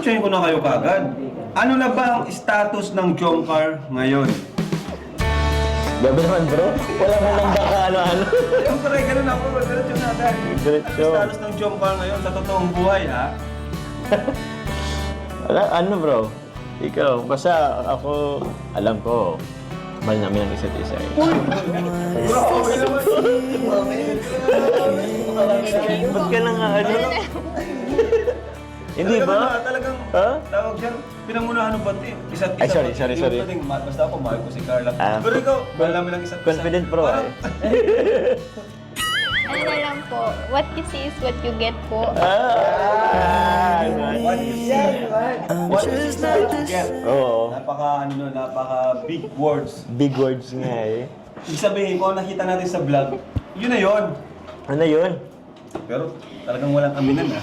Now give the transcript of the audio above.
Diretsuhin ko na kayo kagad. Ano na ba ang status ng Jomcar ngayon? Gabi naman bro, wala mo lang baka ano-ano. Siyempre, ganun ako. Diretso na agad. Diretso. Ang status ng Jomcar ngayon sa totoong buhay, ha? Wala, ano bro? Ikaw, basta ako, alam ko, mahal namin ang isa't isa eh. Bro, okay naman. Ba't ka lang ano? Hindi ba? Talagang, Ha? tawag siya, pinangunahan ng bati. Isa't isa. Ay, sorry, pati. sorry, Hindi sorry. mo pwedeng basta ako, mahal ko si Carla. Ah, Pero ikaw, mahal namin ang isa't isa. Confident bro Parang- eh. Ano na lang po, what you see is what you get po. What you see, what you see is what you get. Oo, Napaka big words. big words nga eh. Ibig sabihin, kung ano nakita natin sa vlog, yun na yun. Ano yun? Pero talagang walang aminan, ha?